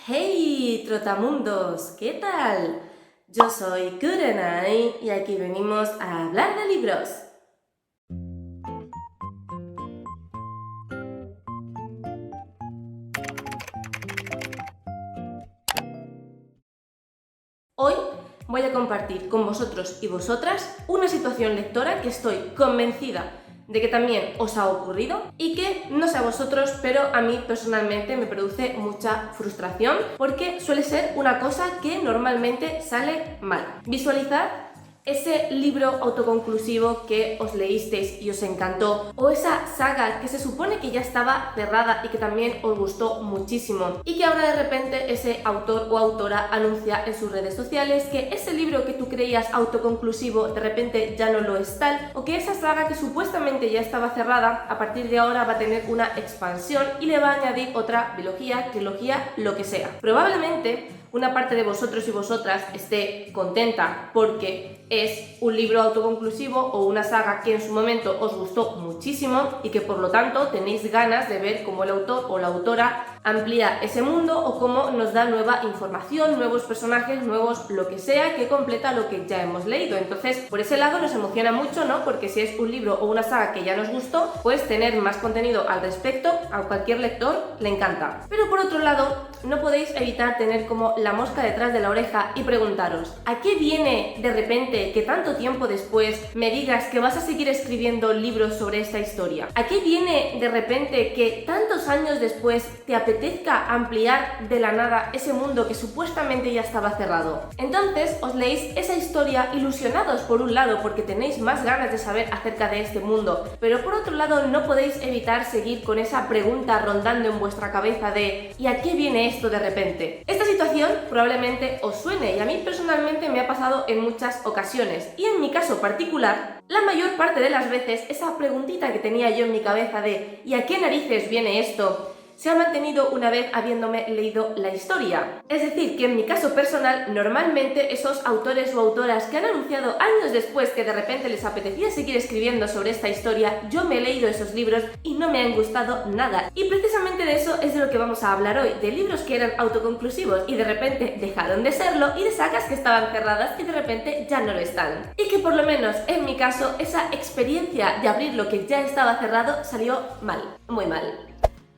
Hey, trotamundos, ¿qué tal? Yo soy Kurenai y aquí venimos a hablar de libros. Hoy voy a compartir con vosotros y vosotras una situación lectora que estoy convencida de que también os ha ocurrido y que, no sé a vosotros, pero a mí personalmente me produce mucha frustración porque suele ser una cosa que normalmente sale mal. Visualizad ese libro autoconclusivo que os leísteis y os encantó, o esa saga que se supone que ya estaba cerrada y que también os gustó muchísimo, y que ahora de repente ese autor o autora anuncia en sus redes sociales que ese libro que tú creías autoconclusivo de repente ya no lo es tal, o que esa saga que supuestamente ya estaba cerrada a partir de ahora va a tener una expansión y le va a añadir otra biología, trilogía, lo que sea. Probablemente una parte de vosotros y vosotras esté contenta porque es un libro autoconclusivo o una saga que en su momento os gustó muchísimo y que por lo tanto tenéis ganas de ver cómo el autor o la autora amplía ese mundo o cómo nos da nueva información, nuevos personajes, nuevos lo que sea que completa lo que ya hemos leído. Entonces, por ese lado nos emociona mucho, ¿no? Porque si es un libro o una saga que ya nos gustó, pues tener más contenido al respecto a cualquier lector le encanta. Pero por otro lado, no podéis evitar tener como la mosca detrás de la oreja y preguntaros, ¿a qué viene de repente que tanto tiempo después me digas que vas a seguir escribiendo libros sobre esta historia? ¿A qué viene de repente que tantos años después te apetezca ampliar de la nada ese mundo que supuestamente ya estaba cerrado? Entonces os leéis esa historia ilusionados por un lado porque tenéis más ganas de saber acerca de este mundo, pero por otro lado no podéis evitar seguir con esa pregunta rondando en vuestra cabeza de ¿y a qué viene esto de repente? Esta situación probablemente os suene y a mí personalmente me ha pasado en muchas ocasiones y en mi caso particular, la mayor parte de las veces esa preguntita que tenía yo en mi cabeza de ¿y a qué narices viene esto? Se ha mantenido una vez habiéndome leído la historia. Es decir, que en mi caso personal, normalmente esos autores o autoras que han anunciado años después que de repente les apetecía seguir escribiendo sobre esta historia, yo me he leído esos libros y no me han gustado nada. Y precisamente de eso es de lo que vamos a hablar hoy, de libros que eran autoconclusivos y de repente dejaron de serlo, y de sagas que estaban cerradas y de repente ya no lo están. Y que por lo menos en mi caso, esa experiencia de abrir lo que ya estaba cerrado salió mal, muy mal.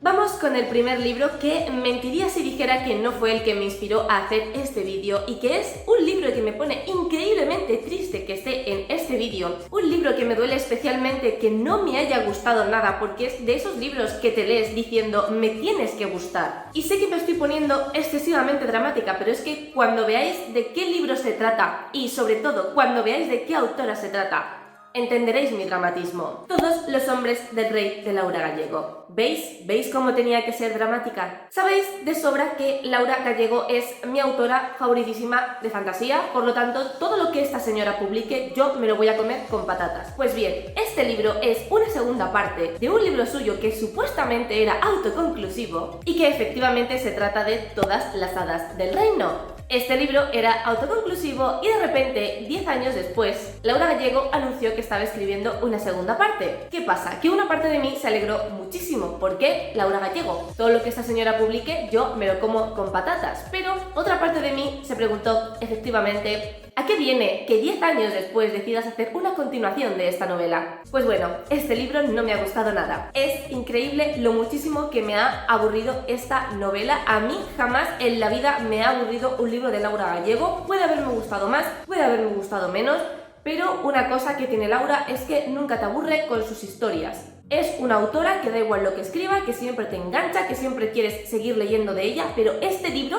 Vamos con el primer libro, que mentiría si dijera que no fue el que me inspiró a hacer este vídeo y que es un libro que me pone increíblemente triste que esté en este vídeo. Un libro que me duele especialmente que no me haya gustado nada, porque es de esos libros que te lees diciendo me tienes que gustar. Y sé que me estoy poniendo excesivamente dramática, pero es que cuando veáis de qué libro se trata y sobre todo cuando veáis de qué autora se trata, entenderéis mi dramatismo. Todos los hombres del rey de Laura Gallego. ¿Veis? ¿Veis cómo tenía que ser dramática? Sabéis de sobra que Laura Gallego es mi autora favoritísima de fantasía, por lo tanto, todo lo que esta señora publique yo me lo voy a comer con patatas. Pues bien, este libro es una segunda parte de un libro suyo que supuestamente era autoconclusivo y que efectivamente se trata de Todas las hadas del reino. Este libro era autoconclusivo y de repente, 10 años después, Laura Gallego anunció que estaba escribiendo una segunda parte. ¿Qué pasa? Que una parte de mí se alegró muchísimo. ¿Por qué? Laura Gallego. Todo lo que esta señora publique yo me lo como con patatas. Pero otra parte de mí se preguntó, efectivamente, ¿a qué viene que 10 años después decidas hacer una continuación de esta novela? Pues bueno, este libro no me ha gustado nada. Es increíble lo muchísimo que me ha aburrido esta novela. A mí jamás en la vida me ha aburrido un libro de Laura Gallego. Puede haberme gustado más, puede haberme gustado menos, pero una cosa que tiene Laura es que nunca te aburre con sus historias. Es una autora que da igual lo que escriba, que siempre te engancha, que siempre quieres seguir leyendo de ella, pero este libro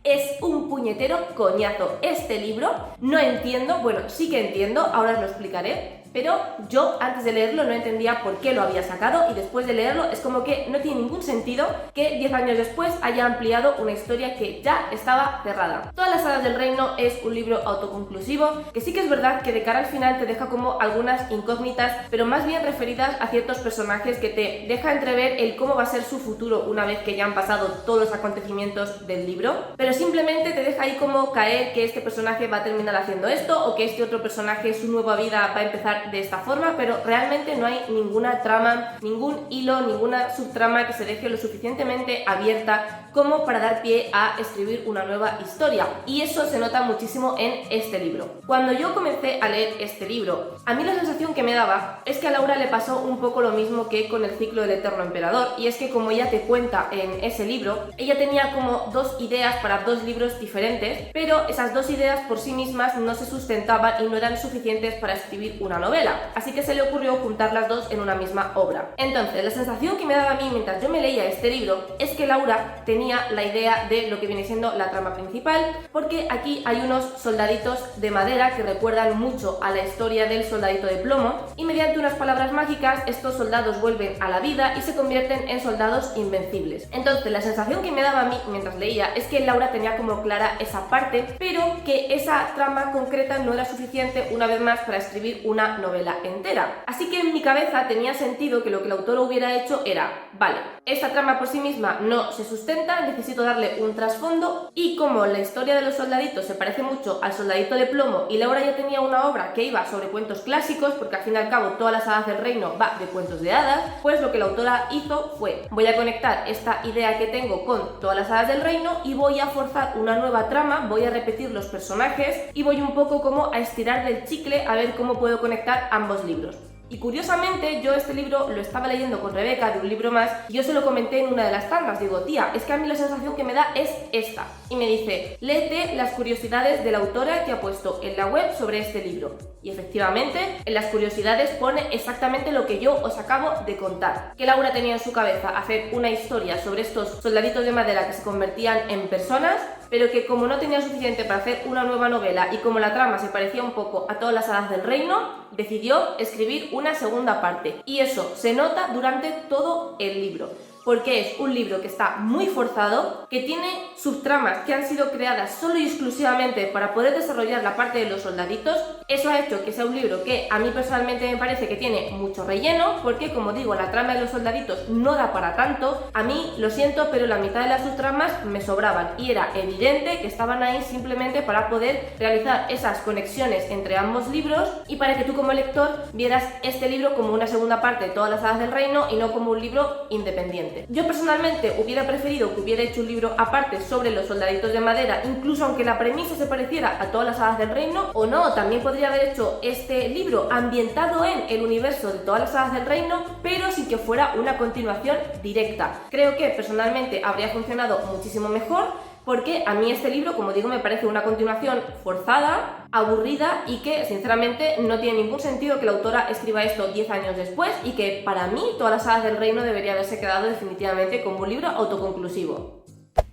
es un puñetero coñazo. Este libro no entiendo, bueno, sí que entiendo, ahora os lo explicaré, pero yo antes de leerlo no entendía por qué lo había sacado y después de leerlo es como que no tiene ningún sentido que 10 años después haya ampliado una historia que ya estaba cerrada. Todas las hadas del reino es un libro autoconclusivo que sí que es verdad que de cara al final te deja como algunas incógnitas, pero más bien referidas a ciertos personajes que te deja entrever el cómo va a ser su futuro una vez que ya han pasado todos los acontecimientos del libro, pero simplemente te deja ahí como caer que este personaje va a terminar haciendo esto o que este otro personaje, su nueva vida va a empezar empezar de esta forma, pero realmente no hay ninguna trama, ningún hilo, ninguna subtrama que se deje lo suficientemente abierta como para dar pie a escribir una nueva historia, y eso se nota muchísimo en este libro. Cuando yo comencé a leer este libro, a mí la sensación que me daba es que a Laura le pasó un poco lo mismo que con el ciclo del Eterno Emperador, y es que, como ella te cuenta en ese libro, ella tenía como dos ideas para dos libros diferentes, pero esas dos ideas por sí mismas no se sustentaban y no eran suficientes para escribir una novela, así que se le ocurrió juntar las dos en una misma obra. Entonces, la sensación que me daba a mí mientras yo me leía este libro es que Laura tenía la idea de lo que viene siendo la trama principal, porque aquí hay unos soldaditos de madera que recuerdan mucho a la historia del soldadito de plomo, y mediante unas palabras mágicas estos soldados vuelven a la vida y se convierten en soldados invencibles. Entonces, la sensación que me daba a mí mientras leía es que Laura tenía como clara esa parte, pero que esa trama concreta no era suficiente una vez más para escribir una novela entera. Así que en mi cabeza tenía sentido que lo que la autora hubiera hecho era: vale, esta trama por sí misma no se sustenta, necesito darle un trasfondo, y como la historia de los soldaditos se parece mucho al soldadito de plomo y Laura ya tenía una obra que iba sobre cuentos clásicos, porque al fin y al cabo todas las hadas del reino va de cuentos de hadas, pues lo que la autora hizo fue: voy a conectar esta idea que tengo con todas las hadas del reino y voy a forzar una nueva trama, voy a repetir los personajes y voy un poco como a estirar del chicle a ver cómo puedo conectar ambos libros. Y curiosamente, yo este libro lo estaba leyendo con Rebeca de Un Libro Más, y yo se lo comenté en una de las tandas. Digo: tía, es que a mí la sensación que me da es esta. Y me dice: léete las curiosidades de la autora que ha puesto en la web sobre este libro. Y efectivamente, en las curiosidades pone exactamente lo que yo os acabo de contar. Que Laura tenía en su cabeza hacer una historia sobre estos soldaditos de madera que se convertían en personas, pero que como no tenía suficiente para hacer una nueva novela y como la trama se parecía un poco a todas las hadas del reino, decidió escribir una segunda parte. Y eso se nota durante todo el libro, porque es un libro que está muy forzado, que tiene subtramas que han sido creadas solo y exclusivamente para poder desarrollar la parte de los soldaditos. Eso ha hecho que sea un libro que a mí personalmente me parece que tiene mucho relleno, porque, como digo, la trama de los soldaditos no da para tanto. A mí, lo siento, pero la mitad de las subtramas me sobraban y era evidente que estaban ahí simplemente para poder realizar esas conexiones entre ambos libros y para que tú como lector vieras este libro como una segunda parte de todas las hadas del reino y no como un libro independiente. Yo personalmente hubiera preferido que hubiera hecho un libro aparte sobre los soldaditos de madera, incluso aunque la premisa se pareciera a todas las hadas del reino, o no, también podría haber hecho este libro ambientado en el universo de todas las hadas del reino, pero sin que fuera una continuación directa. Creo que personalmente habría funcionado muchísimo mejor, porque a mí este libro, como digo, me parece una continuación forzada, aburrida y que sinceramente no tiene ningún sentido que la autora escriba esto 10 años después, y que para mí todas las hadas del reino debería haberse quedado definitivamente como un libro autoconclusivo.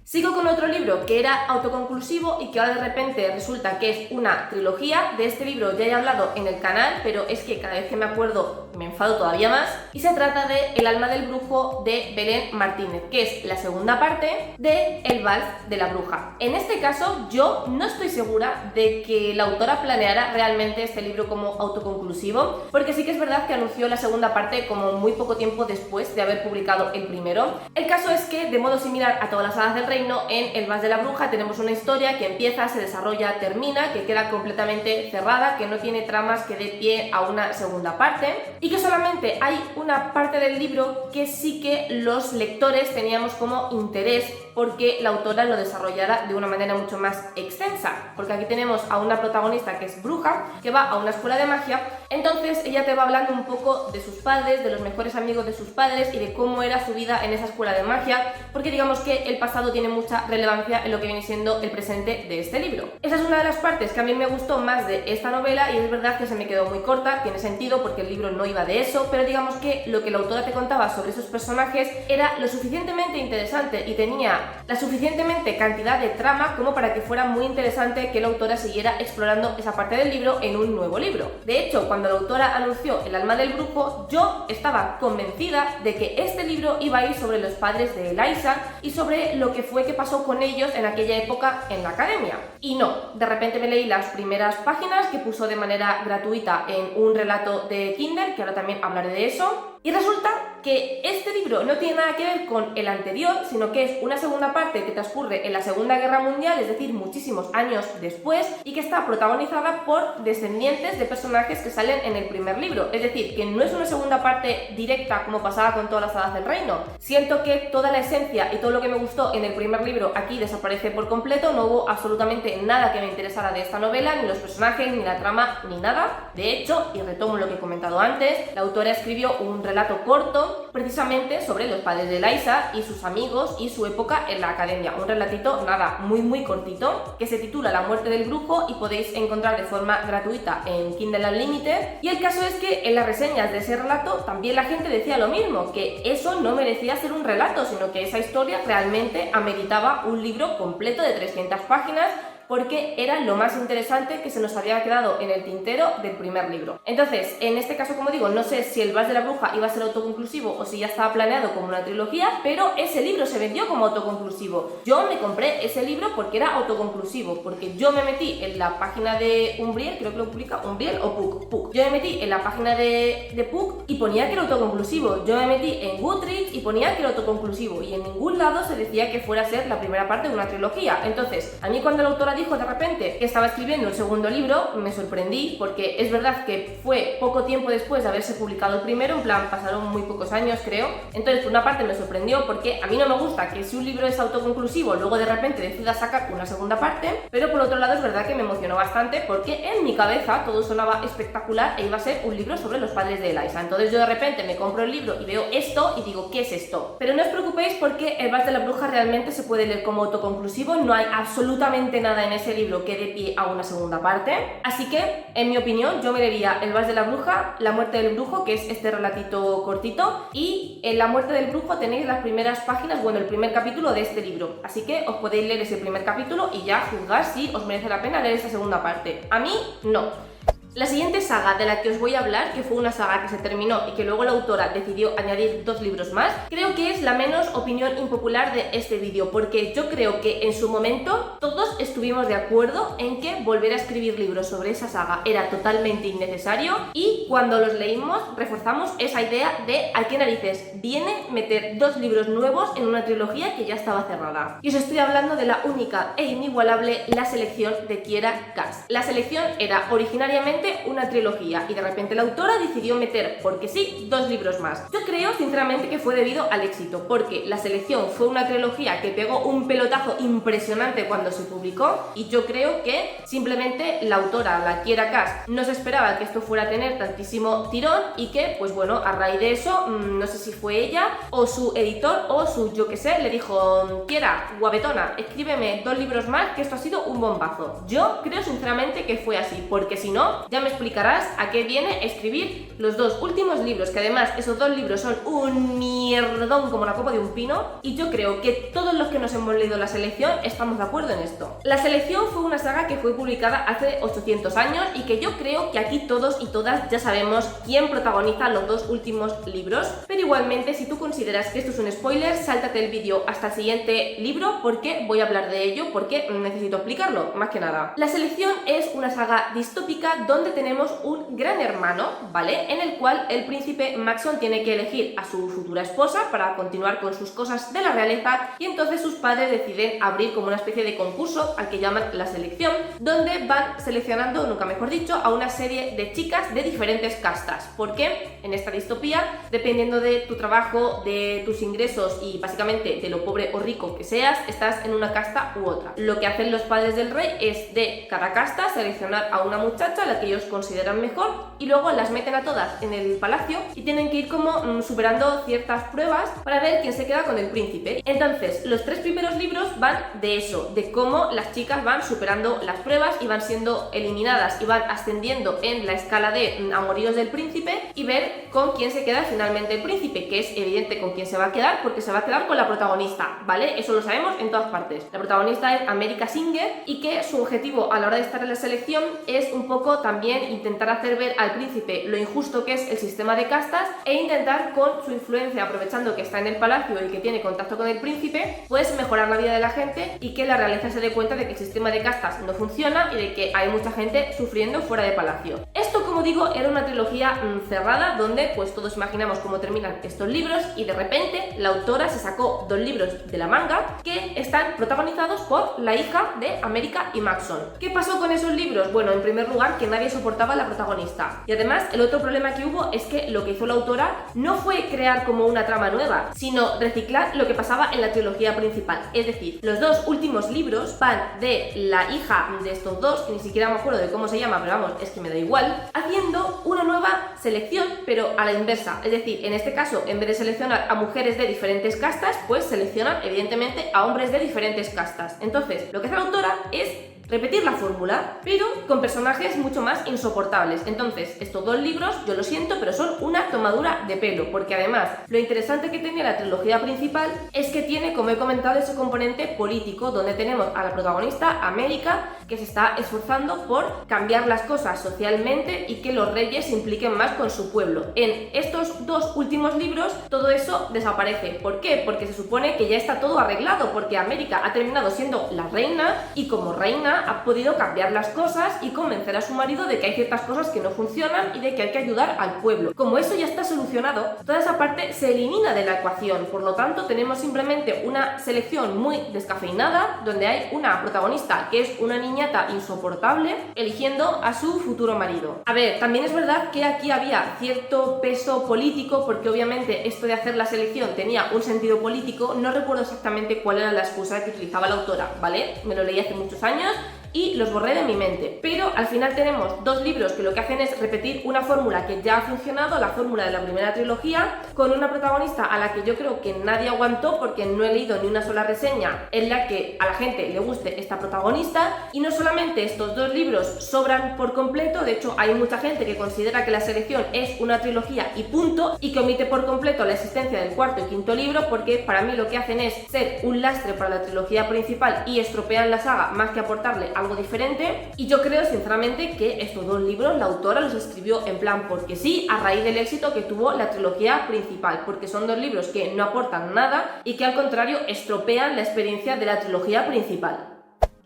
Sigo con otro libro que era autoconclusivo y que ahora de repente resulta que es una trilogía. De este libro ya he hablado en el canal, pero es que cada vez que me acuerdo me enfado todavía más, y se trata de El alma del brujo de Belén Martínez, que es la segunda parte de El vals de la bruja. En este caso yo no estoy segura de que la autora planeara realmente este libro como autoconclusivo, porque sí que es verdad que anunció la segunda parte como muy poco tiempo después de haber publicado el primero. El caso es que, de modo similar a todas las hadas del reino, en El vals de la bruja tenemos una historia que empieza, se desarrolla, termina, que queda completamente cerrada, que no tiene tramas que dé pie a una segunda parte, y que solamente hay una parte del libro que sí que los lectores teníamos como interés porque la autora lo desarrollara de una manera mucho más extensa, porque aquí tenemos a una protagonista que es bruja, que va a una escuela de magia. Entonces ella te va hablando un poco de sus padres, de los mejores amigos de sus padres y de cómo era su vida en esa escuela de magia, porque digamos que el pasado tiene mucha relevancia en lo que viene siendo el presente de este libro. Esa es una de las partes que a mí me gustó más de esta novela, y es verdad que se me quedó muy corta. Tiene sentido porque el libro no iba de eso, pero digamos que lo que la autora te contaba sobre esos personajes era lo suficientemente interesante y tenía la suficientemente cantidad de trama como para que fuera muy interesante que la autora siguiera explorando esa parte del libro en un nuevo libro. De hecho, cuando la autora anunció El alma del brujo, yo estaba convencida de que este libro iba a ir sobre los padres de Eliza y sobre lo que fue que pasó con ellos en aquella época en la academia. Y no, de repente me leí las primeras páginas que puso de manera gratuita en un relato de Kindle, que ahora también hablaré de eso, Y resulta que este libro no tiene nada que ver con el anterior, sino que es una segunda parte que transcurre en la Segunda Guerra Mundial, es decir, muchísimos años después, y que está protagonizada por descendientes de personajes que salen en el primer libro. Es decir, que no es una segunda parte directa como pasaba con todas las hadas del reino. Siento que toda la esencia y todo lo que me gustó en el primer libro aquí desaparece por completo, no hubo absolutamente nada que me interesara de esta novela, ni los personajes, ni la trama, ni nada. De hecho, y retomo lo que he comentado antes, la autora escribió un relato corto precisamente sobre los padres de Eliza y sus amigos y su época en la academia. Un relatito, nada, muy cortito, que se titula La muerte del brujo y podéis encontrar de forma gratuita en Kindle Unlimited. Y el caso es que en las reseñas de ese relato también la gente decía lo mismo, que eso no merecía ser un relato, sino que esa historia realmente ameritaba un libro completo de 300 páginas, porque era lo más interesante que se nos había quedado en el tintero del primer libro. Entonces, en este caso, como digo, no sé si el Vals de la Bruja iba a ser autoconclusivo o si ya estaba planeado como una trilogía, pero ese libro se vendió como autoconclusivo. Yo me compré ese libro porque era autoconclusivo, porque yo me metí en la página de Umbriel, creo que lo publica Umbriel o Puck. Yo me metí en la página de Puck y ponía que era autoconclusivo. Yo me metí en Goodreads y ponía que era autoconclusivo, y en ningún lado se decía que fuera a ser la primera parte de una trilogía. Entonces, a mí cuando la autora dijo de repente que estaba escribiendo el segundo libro, me sorprendí, porque es verdad que fue poco tiempo después de haberse publicado el primero, en plan pasaron muy pocos años creo. Entonces por una parte me sorprendió, porque a mí no me gusta que si un libro es autoconclusivo luego de repente decida sacar una segunda parte, pero por otro lado es verdad que me emocionó bastante, porque en mi cabeza todo sonaba espectacular e iba a ser un libro sobre los padres de Eliza. Entonces yo de repente me compro el libro y veo esto y digo, ¿qué es esto? Pero no os preocupéis, porque el Vals de la Bruja realmente se puede leer como autoconclusivo, no hay absolutamente nada en ese libro que dé pie a una segunda parte. Así que, en mi opinión, yo me leería El Vals de la Bruja, La muerte del brujo, que es este relatito cortito, y en La muerte del brujo tenéis las primeras páginas, bueno, el primer capítulo de este libro. Así que os podéis leer ese primer capítulo y ya juzgar si os merece la pena leer esta segunda parte. A mí, no. La siguiente saga de la que os voy a hablar, que fue una saga que se terminó y que luego la autora decidió añadir 2 libros más, creo que es la menos opinión impopular de este vídeo, porque yo creo que en su momento todos estuvimos de acuerdo en que volver a escribir libros sobre esa saga era totalmente innecesario, y cuando los leímos reforzamos esa idea de ¿a qué narices viene meter 2 libros nuevos en una trilogía que ya estaba cerrada? Y os estoy hablando de la única e inigualable La selección de Kiera Cass. La selección era originariamente una trilogía y de repente la autora decidió meter, porque sí, 2 libros más. Yo creo sinceramente que fue debido al éxito, porque La selección fue una trilogía que pegó un pelotazo impresionante cuando se publicó, y yo creo que simplemente la autora, la Kiera Cass, no se esperaba que esto fuera a tener tantísimo tirón, y que, pues bueno, a raíz de eso, no sé si fue ella o su editor o su yo que sé, le dijo, Kiera, guapetona, escríbeme 2 libros más, que esto ha sido un bombazo. Yo creo sinceramente que fue así, porque si no, ya me explicarás a qué viene escribir los 2 últimos libros, que además esos 2 libros son un mierdón como la copa de un pino, y yo creo que todos los que nos hemos leído La selección estamos de acuerdo en esto. La selección fue una saga que fue publicada hace 800 años y que yo creo que aquí todos y todas ya sabemos quién protagoniza los 2 últimos libros, pero igualmente si tú consideras que esto es un spoiler, sáltate el vídeo hasta el siguiente libro, porque voy a hablar de ello, porque necesito explicarlo, más que nada. La selección es una saga distópica donde tenemos un gran hermano, ¿vale? En el cual el príncipe Maxon tiene que elegir a su futura esposa para continuar con sus cosas de la realeza, y entonces sus padres deciden abrir como una especie de concurso al que llaman La selección, donde van seleccionando, nunca mejor dicho, a una serie de chicas de diferentes castas, porque en esta distopía, dependiendo de tu trabajo, de tus ingresos y básicamente de lo pobre o rico que seas, estás en una casta u otra. Lo que hacen los padres del rey es de cada casta seleccionar a una muchacha, a la que ellos consideran mejor, y luego las meten a todas en el palacio y tienen que ir como superando ciertas pruebas para ver quién se queda con el príncipe. Entonces los 3 primeros libros van de eso, de cómo las chicas van superando las pruebas y van siendo eliminadas y van ascendiendo en la escala de amoríos del príncipe, y ver con quién se queda finalmente el príncipe, que es evidente con quién se va a quedar, porque se va a quedar con la protagonista, ¿vale? Eso lo sabemos en todas partes. La protagonista es America Singer, y que su objetivo a la hora de estar en la selección es un poco también intentar hacer ver al príncipe lo injusto que es el sistema de castas, e intentar con su influencia, aprovechando que está en el palacio y que tiene contacto con el príncipe, pues mejorar la vida de la gente, y que la realeza se dé cuenta de que el sistema de castas no funciona y de que hay mucha gente sufriendo fuera de palacio. Esto, como digo, era una trilogía cerrada donde pues todos imaginamos cómo terminan estos libros y de repente la autora se sacó 2 libros de la manga que están protagonizados por la hija de America y Maxon. ¿Qué pasó con esos libros? Bueno, en primer lugar, que nadie soportaba a la protagonista. Y además, el otro problema que hubo es que lo que hizo la autora no fue crear como una trama nueva, sino reciclar lo que pasaba en la trilogía principal. Es decir, los 2 últimos libros van de la hija de estos 2, que ni siquiera me acuerdo de cómo se llama, pero vamos, es que me da igual, haciendo una nueva selección, pero a la inversa. Es decir, en este caso, en vez de seleccionar a mujeres de diferentes castas, pues seleccionan evidentemente a hombres de diferentes castas. Entonces, lo que hace la autora es repetir la fórmula, pero con personajes mucho más insoportables. Entonces, estos 2 libros, yo lo siento, pero son una tomadura de pelo, porque además, lo interesante que tenía la trilogía principal es que tiene, como he comentado, ese componente político, donde tenemos a la protagonista, América, que se está esforzando por cambiar las cosas socialmente y que los reyes se impliquen más con su pueblo. En estos 2 últimos libros, todo eso desaparece. ¿Por qué? Porque se supone que ya está todo arreglado, porque América ha terminado siendo la reina y como reina ha podido cambiar las cosas y convencer a su marido de que hay ciertas cosas que no funcionan y de que hay que ayudar al pueblo. Como eso ya está solucionado, toda esa parte se elimina de la ecuación, por lo tanto tenemos simplemente una selección muy descafeinada donde hay una protagonista que es una niñata insoportable eligiendo a su futuro marido. A ver, también es verdad que aquí había cierto peso político porque obviamente esto de hacer la selección tenía un sentido político, no recuerdo exactamente cuál era la excusa que utilizaba la autora, ¿vale? Me lo leí hace muchos años y los borré de mi mente. Pero al final tenemos 2 libros que lo que hacen es repetir una fórmula que ya ha funcionado, la fórmula de la primera trilogía, con una protagonista a la que yo creo que nadie aguantó porque no he leído ni una sola reseña en la que a la gente le guste esta protagonista. Y no solamente estos 2 libros sobran por completo, de hecho hay mucha gente que considera que la selección es una trilogía y punto, y que omite por completo la existencia del 4º y 5º libro porque para mí lo que hacen es ser un lastre para la trilogía principal y estropean la saga más que aportarle algo diferente. Y yo creo sinceramente que estos 2 libros la autora los escribió en plan porque sí, a raíz del éxito que tuvo la trilogía principal, porque son 2 libros que no aportan nada y que al contrario estropean la experiencia de la trilogía principal.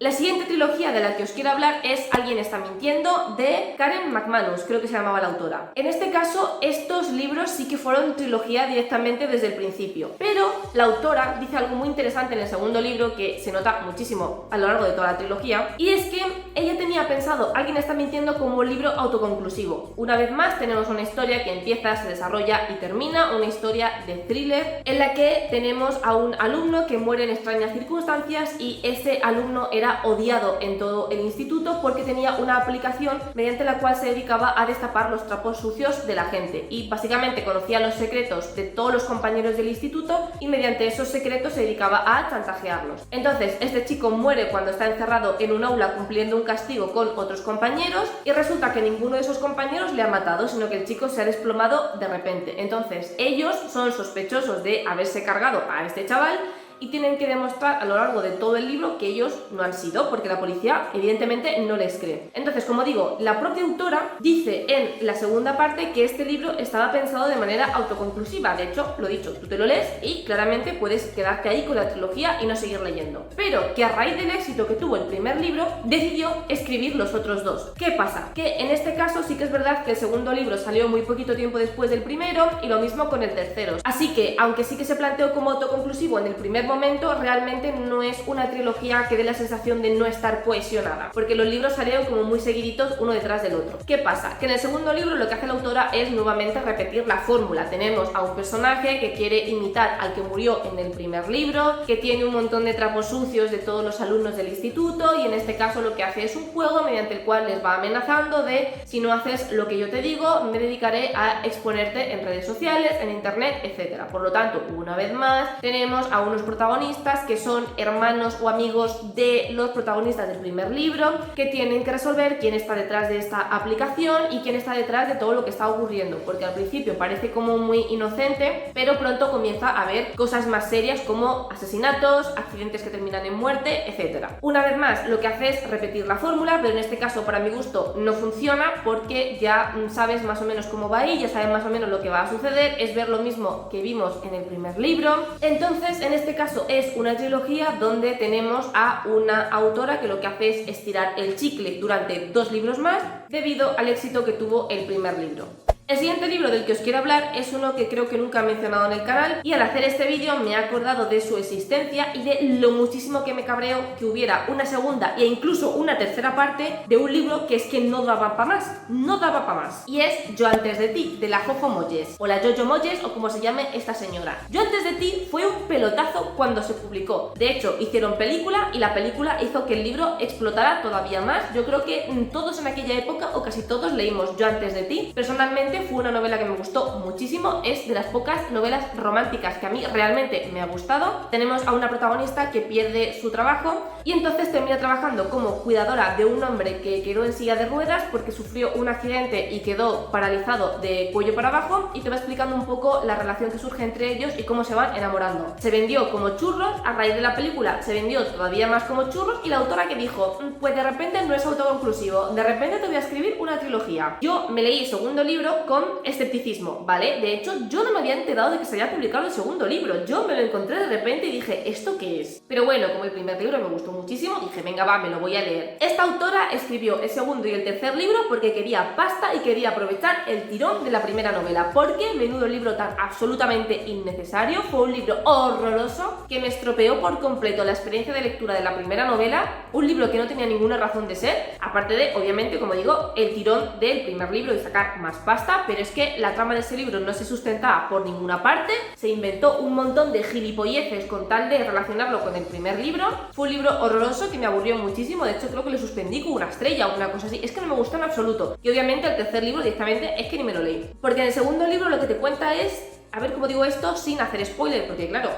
La siguiente trilogía de la que os quiero hablar es Alguien está mintiendo, de Karen McManus, creo que se llamaba la autora. En este caso, estos libros sí que fueron trilogía directamente desde el principio, pero la autora dice algo muy interesante en el segundo libro que se nota muchísimo a lo largo de toda la trilogía, y es que ella tenía pensado Alguien está mintiendo como un libro autoconclusivo. Una vez más tenemos una historia que empieza, se desarrolla y termina, una historia de thriller en la que tenemos a un alumno que muere en extrañas circunstancias y ese alumno era odiado en todo el instituto porque tenía una aplicación mediante la cual se dedicaba a destapar los trapos sucios de la gente y básicamente conocía los secretos de todos los compañeros del instituto y mediante esos secretos se dedicaba a chantajearlos. Entonces este chico muere cuando está encerrado en un aula cumpliendo un castigo con otros compañeros y resulta que ninguno de esos compañeros le ha matado, sino que el chico se ha desplomado de repente. Entonces ellos son sospechosos de haberse cargado a este chaval y tienen que demostrar a lo largo de todo el libro que ellos no han sido, porque la policía evidentemente no les cree. Entonces, como digo, la propia autora dice en la segunda parte que este libro estaba pensado de manera autoconclusiva. De hecho, lo dicho, tú te lo lees y claramente puedes quedarte ahí con la trilogía y no seguir leyendo. Pero que a raíz del éxito que tuvo el primer libro, decidió escribir los otros 2. ¿Qué pasa? Que en este caso sí que es verdad que el segundo libro salió muy poquito tiempo después del primero y lo mismo con el tercero. Así que, aunque sí que se planteó como autoconclusivo en el primer momento, realmente no es una trilogía que dé la sensación de no estar cohesionada, porque los libros salieron como muy seguiditos uno detrás del otro. ¿Qué pasa? Que en el segundo libro lo que hace la autora es nuevamente repetir la fórmula. Tenemos a un personaje que quiere imitar al que murió en el primer libro, que tiene un montón de trapos sucios de todos los alumnos del instituto y en este caso lo que hace es un juego mediante el cual les va amenazando de si no haces lo que yo te digo, me dedicaré a exponerte en redes sociales, en internet, etc. Por lo tanto, una vez más, tenemos a unos protagonistas que son hermanos o amigos de los protagonistas del primer libro que tienen que resolver quién está detrás de esta aplicación y quién está detrás de todo lo que está ocurriendo, porque al principio parece como muy inocente, pero pronto comienza a haber cosas más serias como asesinatos, accidentes que terminan en muerte, etc. Una vez más, lo que hace es repetir la fórmula, pero en este caso para mi gusto no funciona porque ya sabes más o menos cómo va ahí, ya sabes más o menos lo que va a suceder, es ver lo mismo que vimos en el primer libro. Entonces, en este caso caso es una trilogía donde tenemos a una autora que lo que hace es estirar el chicle durante 2 libros más debido al éxito que tuvo el primer libro. El siguiente libro del que os quiero hablar es uno que creo que nunca he mencionado en el canal y al hacer este vídeo me he acordado de su existencia y de lo muchísimo que me cabreó que hubiera una segunda e incluso una tercera parte de un libro que es que no daba para más, no daba para más. Y es Yo antes de ti, de la Jojo Moyes, o la Jojo Moyes o como se llame esta señora. Yo antes de ti fue un pelotazo cuando se publicó. De hecho, hicieron película y la película hizo que el libro explotara todavía más. Yo creo que todos en aquella época, o casi todos, leímos Yo antes de ti. Personalmente fue una novela que me gustó muchísimo, es de las pocas novelas románticas que a mí realmente me ha gustado. Tenemos a una protagonista que pierde su trabajo y entonces termina trabajando como cuidadora de un hombre que quedó en silla de ruedas porque sufrió un accidente y quedó paralizado de cuello para abajo, y te va explicando un poco la relación que surge entre ellos y cómo se van enamorando. Se vendió como churros, a raíz de la película se vendió todavía más como churros, y la autora que dijo, pues de repente no es autoconclusivo, de repente te voy a escribir una trilogía. Yo me leí el segundo libro con escepticismo, ¿vale? De hecho, yo no me había enterado de que se había publicado el segundo libro, yo me lo encontré de repente y dije, ¿esto qué es? Pero bueno, como el primer libro me gustó muchísimo, dije, venga va, me lo voy a leer. Esta autora escribió el segundo y el tercer libro porque quería pasta y quería aprovechar el tirón de la primera novela, porque menudo libro tan absolutamente innecesario, fue un libro horroroso que me estropeó por completo la experiencia de lectura de la primera novela, un libro que no tenía ninguna razón de ser, aparte de, obviamente, como digo, el tirón del primer libro y sacar más pasta, pero es que la trama de ese libro no se sustentaba por ninguna parte, se inventó un montón de gilipolleces con tal de relacionarlo con el primer libro, fue un libro horroroso que me aburrió muchísimo, de hecho creo que le suspendí con una estrella o una cosa así, es que no me gustó en absoluto, y obviamente el tercer libro directamente es que ni me lo leí, porque en el segundo libro lo que te cuenta es, a ver cómo digo esto sin hacer spoiler, porque claro,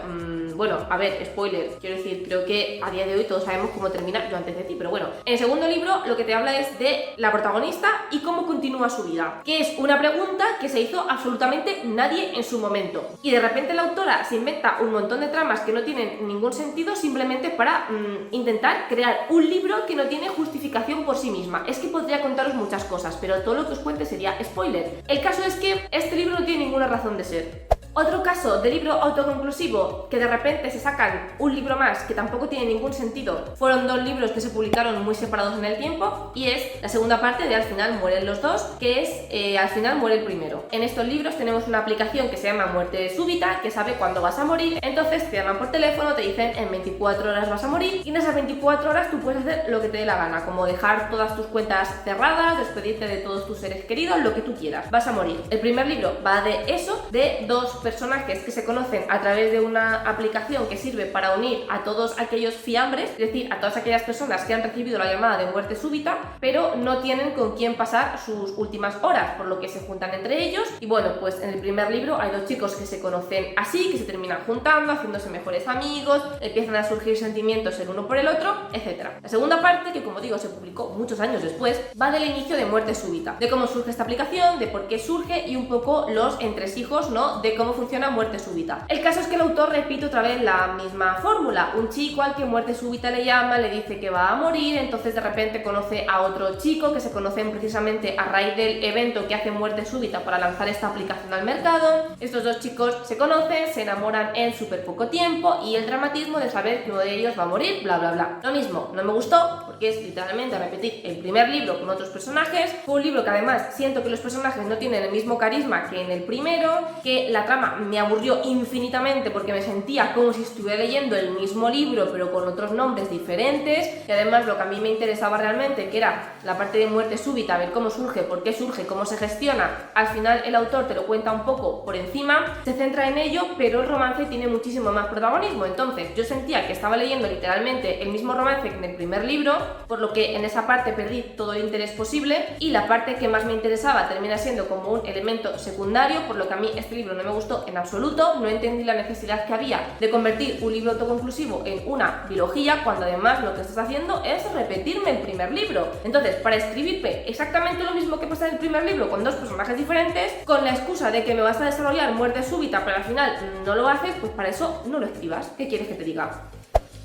bueno, a ver, spoiler, quiero decir, creo que a día de hoy todos sabemos cómo termina Yo antes de ti, pero bueno, en el segundo libro lo que te habla es de la protagonista y cómo continúa su vida, que es una pregunta que se hizo absolutamente nadie en su momento, y de repente la autora se inventa un montón de tramas que no tienen ningún sentido simplemente para intentar crear un libro que no tiene justificación por sí misma. Es que podría contaros muchas cosas, pero todo lo que os cuente sería spoiler. El caso es que este libro no tiene ninguna razón de ser. Otro caso de libro autoconclusivo que de repente se sacan un libro más que tampoco tiene ningún sentido, fueron 2 libros que se publicaron muy separados en el tiempo, y es la segunda parte de Al final mueren los dos, que es Al final muere el primero. En estos libros tenemos una aplicación que se llama Muerte Súbita, que sabe cuándo vas a morir, entonces te llaman por teléfono, te dicen en 24 horas vas a morir, y en esas 24 horas tú puedes hacer lo que te dé la gana, como dejar todas tus cuentas cerradas, despedirte de todos tus seres queridos, lo que tú quieras, vas a morir. El primer libro va de eso, de 2 personajes que se conocen a través de una aplicación que sirve para unir a todos aquellos fiambres, es decir, a todas aquellas personas que han recibido la llamada de muerte súbita, pero no tienen con quién pasar sus últimas horas, por lo que se juntan entre ellos. Y bueno, pues en el primer libro hay 2 chicos que se conocen así, que se terminan juntando, haciéndose mejores amigos, empiezan a surgir sentimientos el uno por el otro, etc. La segunda parte, que como digo se publicó muchos años después, va del inicio de Muerte Súbita, de cómo surge esta aplicación, de por qué surge y un poco los entresijos, ¿no?, de cómo funciona Muerte Súbita. El caso es que el autor repite otra vez la misma fórmula, un chico al que Muerte Súbita le llama, le dice que va a morir, entonces de repente conoce a otro chico que se conocen precisamente a raíz del evento que hace Muerte Súbita para lanzar esta aplicación al mercado. Estos 2 chicos se conocen, se enamoran en súper poco tiempo, y el dramatismo de saber que uno de ellos va a morir, bla bla bla. Lo mismo, no me gustó porque es literalmente repetir el primer libro con otros personajes. Fue un libro que además siento que los personajes no tienen el mismo carisma que en el primero, que la trama me aburrió infinitamente porque me sentía como si estuviera leyendo el mismo libro pero con otros nombres diferentes, y además lo que a mí me interesaba realmente, que era la parte de Muerte Súbita, ver cómo surge, por qué surge, cómo se gestiona, al final el autor te lo cuenta un poco por encima, se centra en ello, pero el romance tiene muchísimo más protagonismo. Entonces yo sentía que estaba leyendo literalmente el mismo romance que en el primer libro, por lo que en esa parte perdí todo el interés posible, y la parte que más me interesaba termina siendo como un elemento secundario, por lo que a mí este libro no me gustó en absoluto. No entendí la necesidad que había de convertir un libro autoconclusivo en una trilogía, cuando además lo que estás haciendo es repetirme el primer libro. Entonces, para escribirme exactamente lo mismo que pasa en el primer libro con 2 personajes diferentes, con la excusa de que me vas a desarrollar Muerte Súbita pero al final no lo haces, pues para eso no lo escribas. ¿Qué quieres que te diga?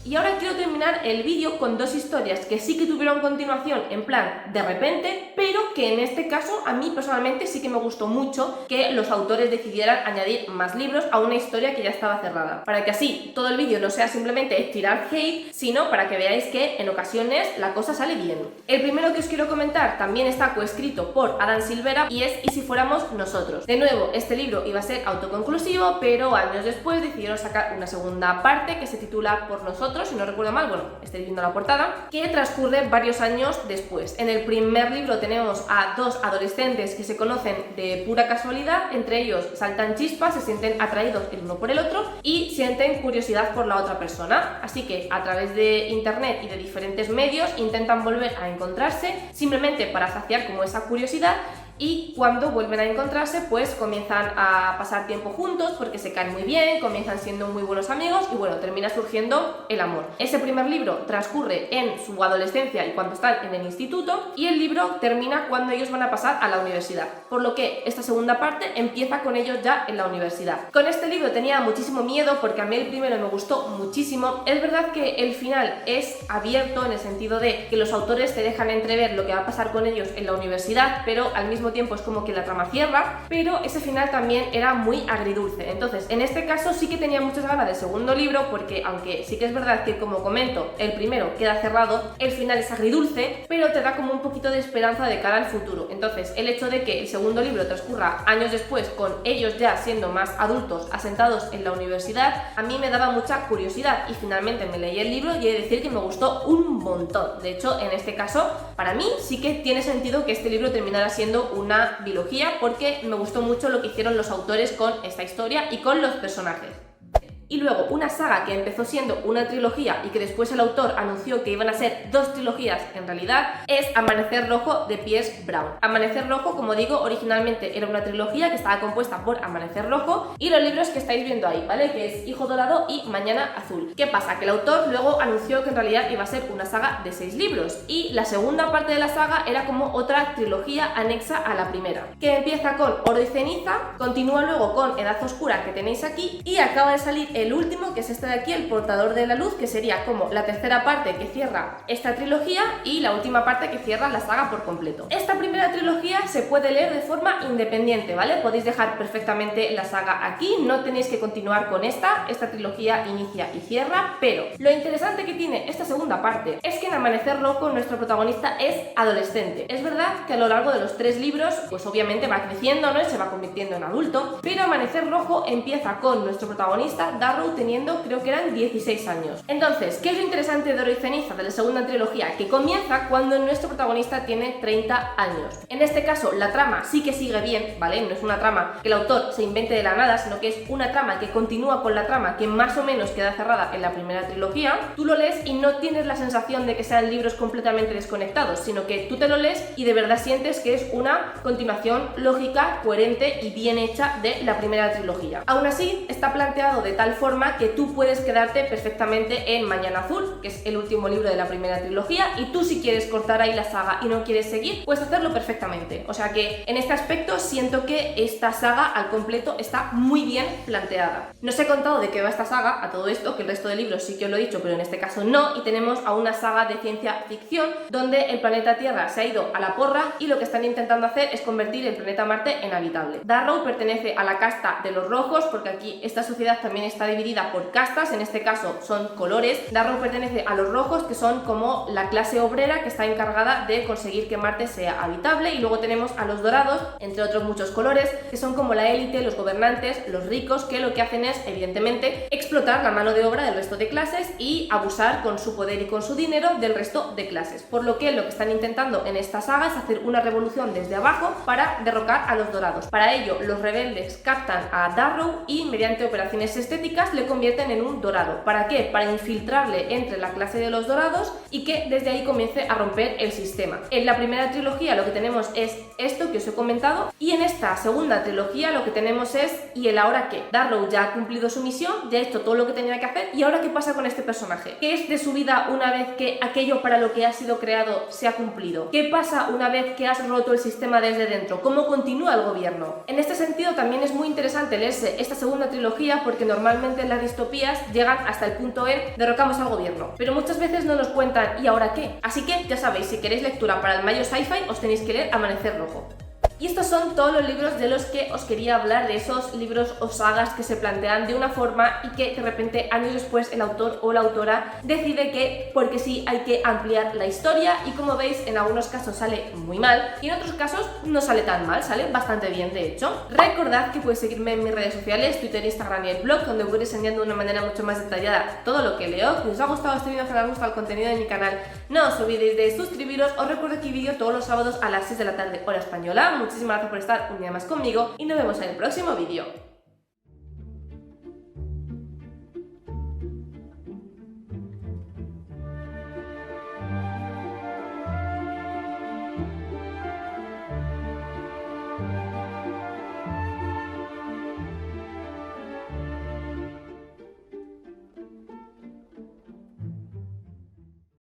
Y ahora quiero terminar el vídeo con dos historias que sí que tuvieron continuación en plan de repente, pero que en este caso a mí personalmente sí que me gustó mucho que los autores decidieran añadir más libros a una historia que ya estaba cerrada, para que así todo el vídeo no sea simplemente tirar hate, sino para que veáis que en ocasiones la cosa sale bien. El primero que os quiero comentar también está coescrito por Adam Silvera y es ¿Y si fuéramos nosotros? De nuevo, este libro iba a ser autoconclusivo, pero años después decidieron sacar una segunda parte que se titula Por nosotros, si no recuerdo mal, bueno, estáis viendo la portada, que transcurre varios años después. En el primer libro tenemos a dos adolescentes que se conocen de pura casualidad, entre ellos saltan chispas, se sienten atraídos el uno por el otro y sienten curiosidad por la otra persona, así que a través de internet y de diferentes medios intentan volver a encontrarse simplemente para saciar como esa curiosidad. Y cuando vuelven a encontrarse, pues comienzan a pasar tiempo juntos porque se caen muy bien, comienzan siendo muy buenos amigos y bueno, termina surgiendo el amor. Ese primer libro transcurre en su adolescencia y cuando están en el instituto, y el libro termina cuando ellos van a pasar a la universidad, por lo que esta segunda parte empieza con ellos ya en la universidad. Con este libro tenía muchísimo miedo porque a mí el primero me gustó muchísimo. Es verdad que el final es abierto en el sentido de que los autores te dejan entrever lo que va a pasar con ellos en la universidad, pero al mismo tiempo es como que la trama cierra, pero ese final también era muy agridulce. Entonces, en este caso sí que tenía muchas ganas del segundo libro porque, aunque sí que es verdad que, como comento, el primero queda cerrado, el final es agridulce, pero te da como un poquito de esperanza de cara al futuro. Entonces, el hecho de que el segundo libro transcurra años después, con ellos ya siendo más adultos, asentados en la universidad, a mí me daba mucha curiosidad y finalmente me leí el libro y he de decir que me gustó un montón. De hecho, en este caso, para mí sí que tiene sentido que este libro terminara siendo una biología porque me gustó mucho lo que hicieron los autores con esta historia y con los personajes. Y luego una saga que empezó siendo una trilogía y que después el autor anunció que iban a ser dos trilogías en realidad, es Amanecer Rojo de Pierce Brown. Amanecer Rojo, como digo, originalmente era una trilogía que estaba compuesta por Amanecer Rojo y los libros que estáis viendo ahí, ¿vale? Que es Hijo Dorado y Mañana Azul. ¿Qué pasa? Que el autor luego anunció que en realidad iba a ser una saga de 6 libros y la segunda parte de la saga era como otra trilogía anexa a la primera, que empieza con Oro y Ceniza, continúa luego con Edad Oscura, que tenéis aquí, y acaba de salir el último, que es este de aquí, El Portador de la Luz, que sería como la tercera parte que cierra esta trilogía y la última parte que cierra la saga por completo. Esta primera trilogía se puede leer de forma independiente, ¿vale? Podéis dejar perfectamente la saga aquí, no tenéis que continuar con esta trilogía inicia y cierra, pero lo interesante que tiene esta segunda parte es que en Amanecer Rojo nuestro protagonista es adolescente. Es verdad que a lo largo de los 3 libros, pues obviamente va creciendo, ¿no? Y se va convirtiendo en adulto, pero Amanecer Rojo empieza con nuestro protagonista, Darrow, teniendo, creo que eran 16 años. Entonces, ¿qué es lo interesante de Oro y Ceniza de la segunda trilogía? Que comienza cuando nuestro protagonista tiene 30 años. En este caso, la trama sí que sigue bien, ¿vale? No es una trama que el autor se invente de la nada, sino que es una trama que continúa con la trama que más o menos queda cerrada en la primera trilogía. Tú lo lees y no tienes la sensación de que sean libros completamente desconectados, sino que tú te lo lees y de verdad sientes que es una continuación lógica, coherente y bien hecha de la primera trilogía. Aún así, está planteado de tal forma que tú puedes quedarte perfectamente en Mañana Azul, que es el último libro de la primera trilogía, y tú, si quieres cortar ahí la saga y no quieres seguir, puedes hacerlo perfectamente. O sea que en este aspecto siento que esta saga al completo está muy bien planteada. No os he contado de qué va esta saga a todo esto, que el resto de libros sí que os lo he dicho, pero en este caso no, y tenemos a una saga de ciencia ficción donde el planeta Tierra se ha ido a la porra y lo que están intentando hacer es convertir el planeta Marte en habitable. Darrow pertenece a la casta de los rojos, porque aquí esta sociedad también está dividida por castas, en este caso son colores. Darrow pertenece a los rojos, que son como la clase obrera que está encargada de conseguir que Marte sea habitable, y luego tenemos a los dorados, entre otros muchos colores, que son como la élite, los gobernantes, los ricos, que lo que hacen es, evidentemente, explotar la mano de obra del resto de clases y abusar con su poder y con su dinero del resto de clases. Por lo que están intentando en esta saga es hacer una revolución desde abajo para derrocar a los dorados. Para ello, los rebeldes captan a Darrow y mediante operaciones estéticas le convierten en un dorado. ¿Para qué? Para infiltrarle entre la clase de los dorados y que desde ahí comience a romper el sistema. En la primera trilogía lo que tenemos es esto que os he comentado, y en esta segunda trilogía lo que tenemos es ¿y el ahora qué? Darrow ya ha cumplido su misión, ya ha hecho todo lo que tenía que hacer, ¿y ahora qué pasa con este personaje? ¿Qué es de su vida una vez que aquello para lo que ha sido creado se ha cumplido? ¿Qué pasa una vez que has roto el sistema desde dentro? ¿Cómo continúa el gobierno? En este sentido también es muy interesante leerse esta segunda trilogía porque normalmente normalmente las distopías llegan hasta el punto en derrocamos al gobierno, pero muchas veces no nos cuentan ¿y ahora qué? Así que ya sabéis, si queréis lectura para el mayo sci-fi os tenéis que leer Amanecer Rojo. Y estos son todos los libros de los que os quería hablar, de esos libros o sagas que se plantean de una forma y que de repente años después el autor o la autora decide que porque sí hay que ampliar la historia, y como veis en algunos casos sale muy mal y en otros casos no sale tan mal, sale bastante bien de hecho. Recordad que podéis seguirme en mis redes sociales, Twitter, Instagram y el blog, donde voy enseñando de una manera mucho más detallada todo lo que leo. Si os ha gustado este vídeo, que os ha gustado el contenido de mi canal, no os olvidéis de suscribiros. Os recuerdo que hay vídeo todos los sábados a las 6 de la tarde hora española. Muchísimas gracias por estar un día más conmigo y nos vemos en el próximo vídeo.